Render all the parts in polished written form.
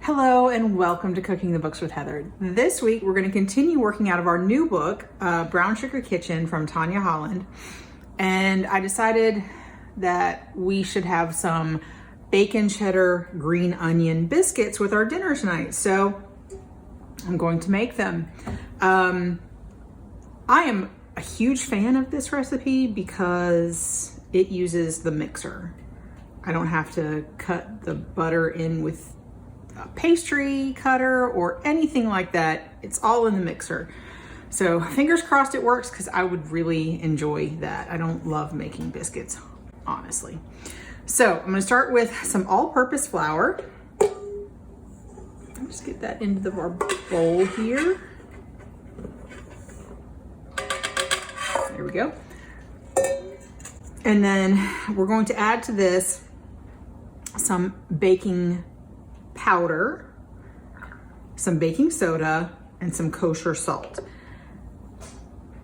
Hello and welcome to Cooking the Books with Heather. This week we're going to continue working out of our new book, Brown Sugar Kitchen from Tanya Holland. And I decided that we should have some bacon cheddar green onion biscuits with our dinner tonight. So I'm going to make them. I am a huge fan of this recipe because it uses the mixer. I don't have to cut the butter in with a pastry cutter or anything like that. It's all in the mixer. So fingers crossed it works because I would really enjoy that. I don't love making biscuits, honestly. So I'm gonna start with some all-purpose flour. Just get that into our bowl here. There we go. And then we're going to add to this some baking powder, some baking soda, and some kosher salt.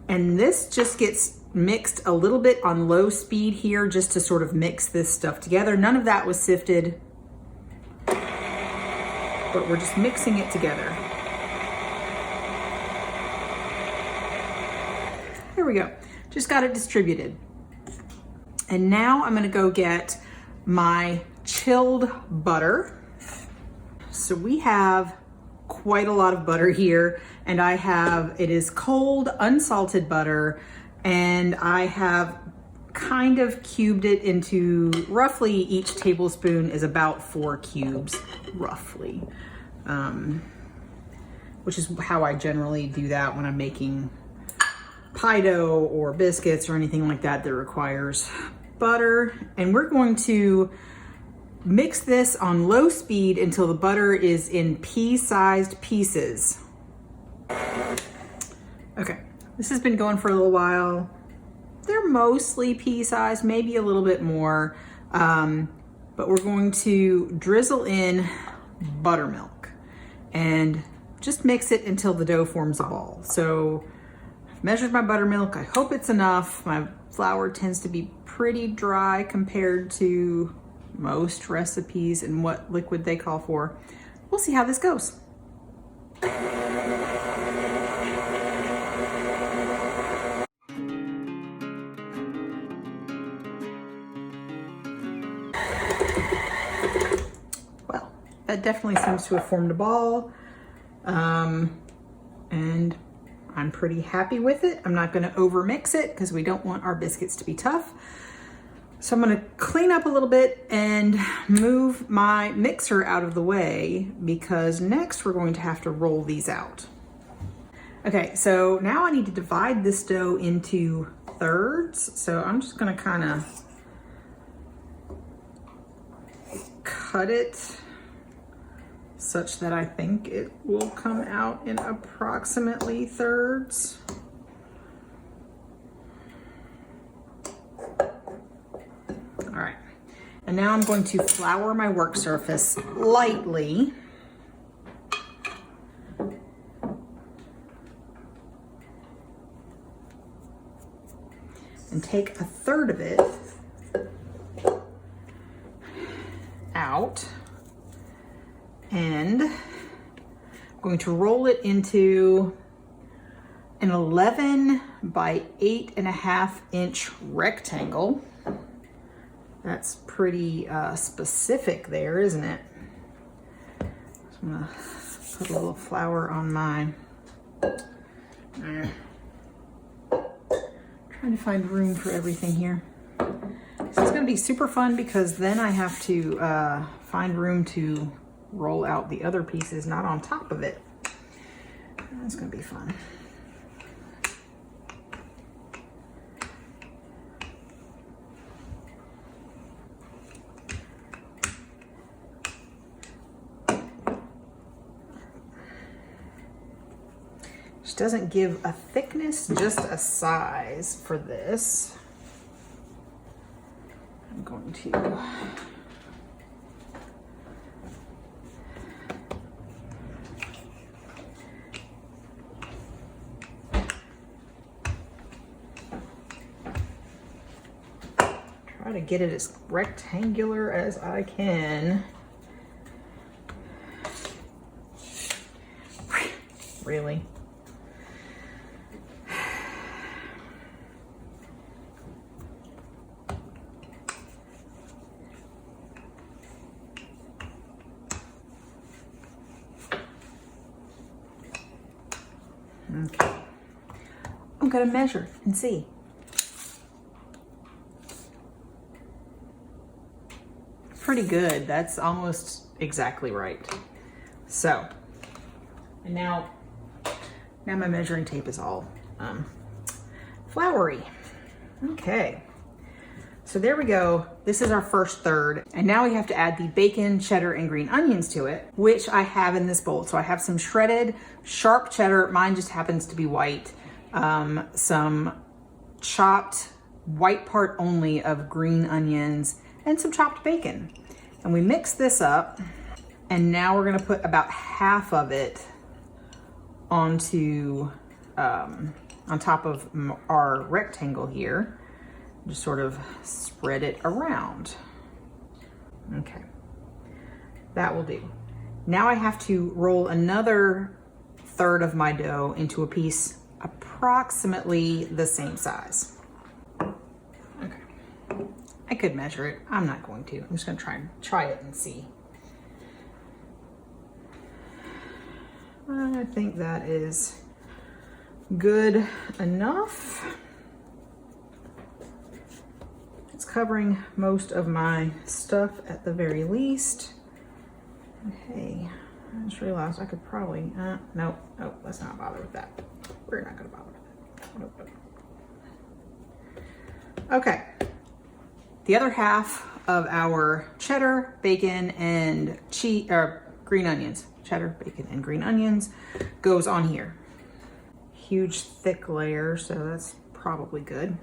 And this just gets mixed a little bit on low speed here just to sort of mix this stuff together. None of that was sifted, but we're just mixing it together. There we go. Just got it distributed. And now I'm gonna go get my chilled butter. So we have quite a lot of butter here, and it is cold, unsalted butter, and I have kind of cubed it into roughly each tablespoon is about 4 cubes, roughly, which is how I generally do that when I'm making pie dough or biscuits or anything like that that requires butter. And we're going to mix this on low speed until the butter is in pea-sized pieces. Okay, this has been going for a little while. They're mostly pea-sized, maybe a little bit more, but we're going to drizzle in buttermilk and just mix it until the dough forms a ball. So I've measured my buttermilk. I hope it's enough. My flour tends to be pretty dry compared to most recipes and what liquid they call for. We'll see how this goes. Well, that definitely seems to have formed a ball, and I'm pretty happy with it. I'm not going to over mix it because we don't want our biscuits to be tough. So I'm gonna clean up a little bit and move my mixer out of the way because next we're going to have to roll these out. Okay, so now I need to divide this dough into thirds. So I'm just gonna kind of cut it such that I think it will come out in approximately thirds. All right, and now I'm going to flour my work surface lightly. And take a third of it out. And I'm going to roll it into an 11 by 8.5 inch rectangle. That's pretty specific there, isn't it? So I'm gonna put a little flour on mine. Trying to find room for everything here. So it's gonna be super fun because then I have to find room to roll out the other pieces, not on top of it. That's gonna be fun. Doesn't give a thickness, just a size for this. I'm going to try to get it as rectangular as I can. Really? Okay. I'm gonna measure and see. Pretty good. That's almost exactly right. So, and now my measuring tape is all floury. Okay. So there we go. This is our first third. And now we have to add the bacon, cheddar, and green onions to it, which I have in this bowl. So I have some shredded sharp cheddar. Mine just happens to be white. Some chopped white part only of green onions and some chopped bacon. And we mix this up. And now we're gonna put about half of it onto, on top of our rectangle here. Just sort of spread it around. Okay, that will do. Now I have to roll another third of my dough into a piece approximately the same size. Okay, I could measure it. I'm not going to. I'm just gonna try it and see. I think that is good enough. It's covering most of my stuff at the very least. Okay, I just realized I could probably, no, let's not bother with that. We're not gonna bother with that. Nope. Okay, the other half of our cheddar, bacon, and green onions, cheddar, bacon, and green onions goes on here. Huge thick layer, so that's probably good.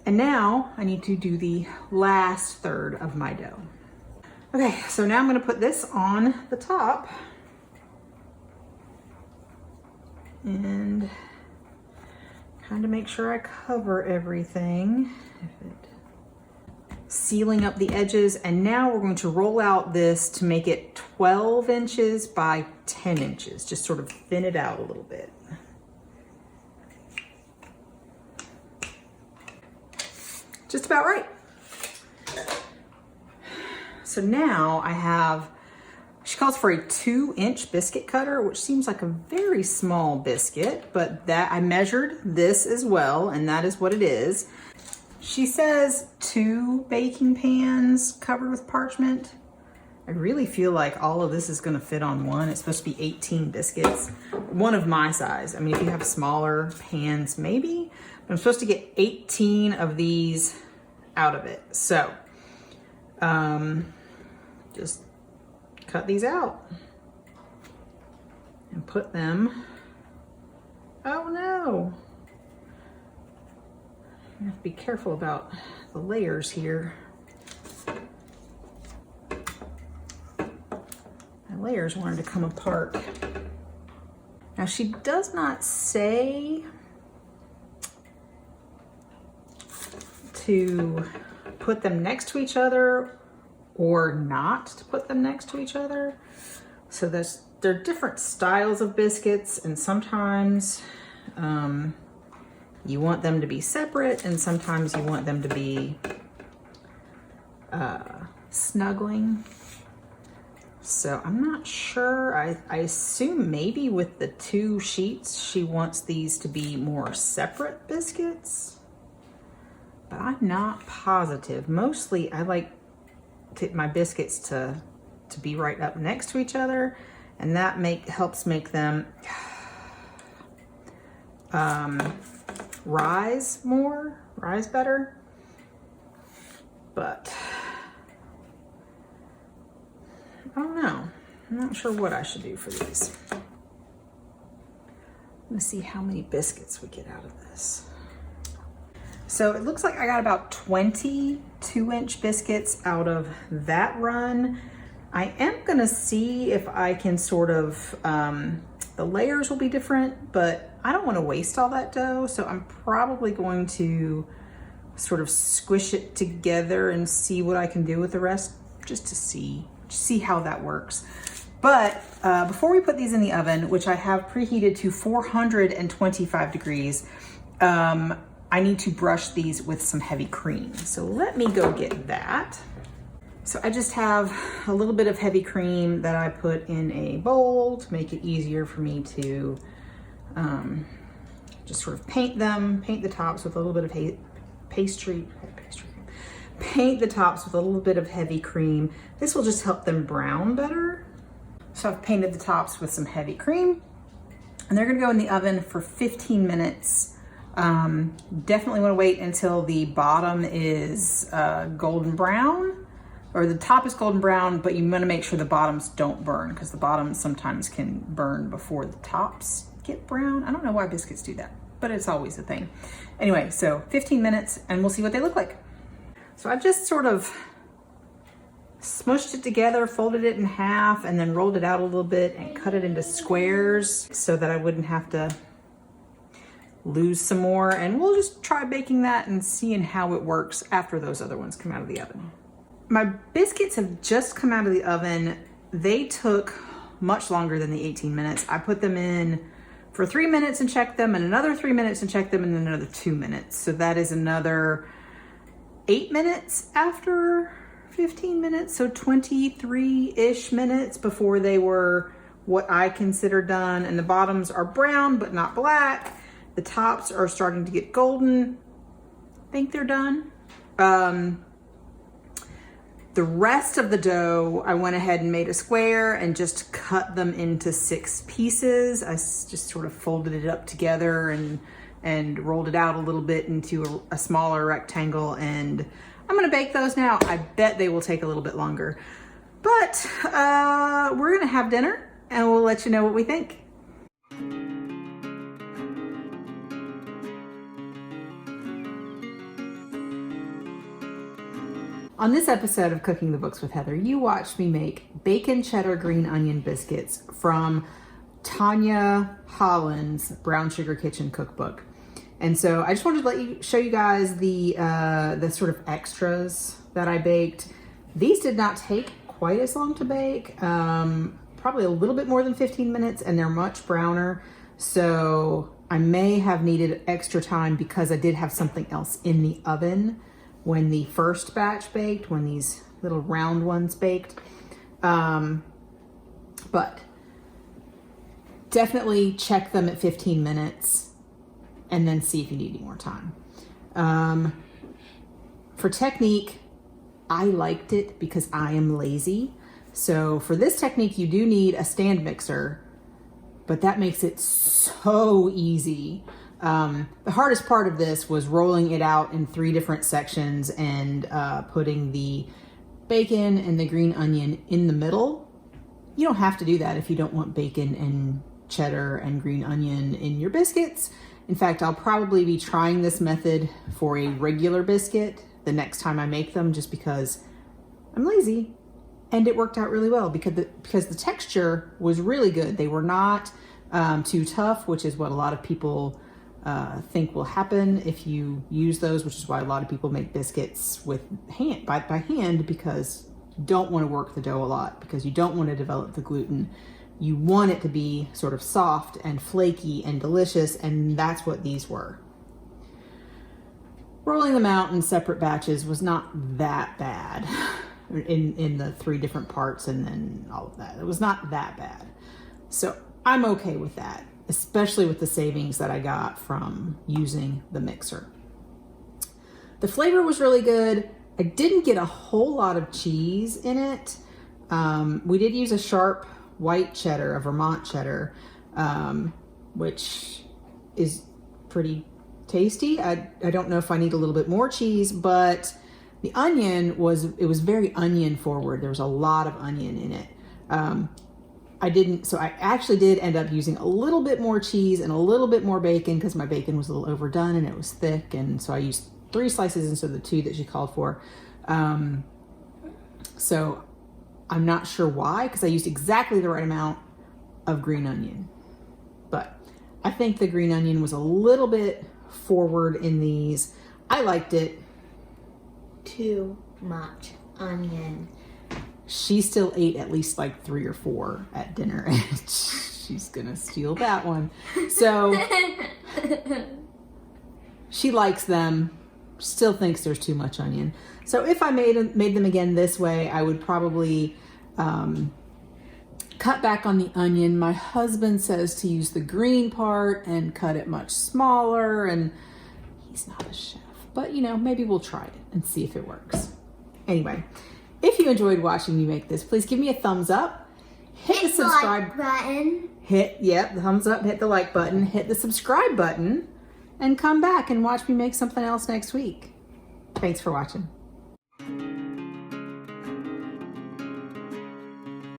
And now I need to do the last third of my dough. Okay, so now I'm gonna put this on the top and kind of make sure I cover everything, sealing up the edges. And now we're going to roll out this to make it 12 inches by 10 inches, just sort of thin it out a little bit. Just about right. So now I have, she calls for a 2-inch biscuit cutter, which seems like a very small biscuit, but that I measured this as well, and that is what it is. She says 2 baking pans covered with parchment. I really feel like all of this is gonna fit on one. It's supposed to be 18 biscuits, one of my size. I mean, if you have smaller pans, maybe, but I'm supposed to get 18 of these out of it. So, just cut these out and put them, oh no. I have to be careful about the layers here. My layers wanted to come apart. Now she does not say to put them next to each other or not to put them next to each other. So there are different styles of biscuits, and sometimes you want them to be separate, and sometimes you want them to be snuggling. So I'm not sure. I assume maybe with the 2 sheets, she wants these to be more separate biscuits, but I'm not positive. Mostly I like my biscuits to be right up next to each other, and that helps make them rise better. But I don't know. I'm not sure what I should do for these. Let's see how many biscuits we get out of this. So it looks like I got about 20 2-inch biscuits out of that run. I am gonna see if I can sort of, the layers will be different, but I don't wanna waste all that dough, so I'm probably going to sort of squish it together and see what I can do with the rest, just to see how that works. But before we put these in the oven, which I have preheated to 425 degrees, I need to brush these with some heavy cream. So let me go get that. So I just have a little bit of heavy cream that I put in a bowl to make it easier for me to just sort of paint the tops with a little bit of paint the tops with a little bit of heavy cream. This will just help them brown better. So I've painted the tops with some heavy cream, and they're gonna go in the oven for 15 minutes. Definitely wanna wait until the bottom is golden brown, or the top is golden brown, but you wanna make sure the bottoms don't burn, because the bottoms sometimes can burn before the tops get brown. I don't know why biscuits do that, but it's always a thing. Anyway, so 15 minutes and we'll see what they look like. So I just sort of smushed it together, folded it in half, and then rolled it out a little bit and cut it into squares so that I wouldn't have to lose some more. And we'll just try baking that and seeing how it works after those other ones come out of the oven. My biscuits have just come out of the oven. They took much longer than the 18 minutes. I put them in for 3 minutes and checked them, and another 3 minutes and checked them, and then another 2 minutes. So that is another 8 minutes after 15 minutes. So 23-ish minutes before they were what I consider done. And the bottoms are brown, but not black. The tops are starting to get golden. I think they're done. The rest of the dough, I went ahead and made a square and just cut them into 6 pieces. I just sort of folded it up together and rolled it out a little bit into a smaller rectangle. And I'm gonna bake those now. I bet they will take a little bit longer. But we're gonna have dinner and we'll let you know what we think. On this episode of Cooking the Books with Heather, you watched me make bacon cheddar green onion biscuits from Tanya Holland's Brown Sugar Kitchen cookbook. And so I just wanted to show you guys the sort of extras that I baked. These did not take quite as long to bake, probably a little bit more than 15 minutes, and they're much browner. So I may have needed extra time because I did have something else in the oven when the first batch baked, when these little round ones baked. But definitely check them at 15 minutes and then see if you need any more time. For technique, I liked it because I am lazy. So for this technique, you do need a stand mixer, but that makes it so easy. The hardest part of this was rolling it out in 3 different sections and putting the bacon and the green onion in the middle. You don't have to do that if you don't want bacon and cheddar and green onion in your biscuits. In fact, I'll probably be trying this method for a regular biscuit the next time I make them, just because I'm lazy. And it worked out really well because the texture was really good. They were not too tough, which is what a lot of people think will happen if you use those, which is why a lot of people make biscuits with by hand, because you don't want to work the dough a lot, because you don't want to develop the gluten. You want it to be sort of soft and flaky and delicious, and that's what these were. Rolling them out in separate batches was not that bad in the 3 different parts and then all of that. It was not that bad. So I'm okay with that, especially with the savings that I got from using the mixer. The flavor was really good. I didn't get a whole lot of cheese in it. We did use a sharp white cheddar, a Vermont cheddar, which is pretty tasty. I don't know if I need a little bit more cheese, but the onion was very onion forward. There was a lot of onion in it. So I actually did end up using a little bit more cheese and a little bit more bacon because my bacon was a little overdone and it was thick. And so I used 3 slices instead of the 2 that she called for. So I'm not sure why, because I used exactly the right amount of green onion. But I think the green onion was a little bit forward in these. I liked it. Too much onion. she still ate at least like 3 or 4 at dinner. And she's going to steal that one. So she likes them, still thinks there's too much onion. So if I made them again this way, I would probably cut back on the onion. My husband says to use the green part and cut it much smaller, and he's not a chef. But, you know, maybe we'll try it and see if it works. Anyway, if you enjoyed watching me make this, please give me a thumbs up. Hit the subscribe like button. The thumbs up, hit the like button, hit the subscribe button, and come back and watch me make something else next week. Thanks for watching.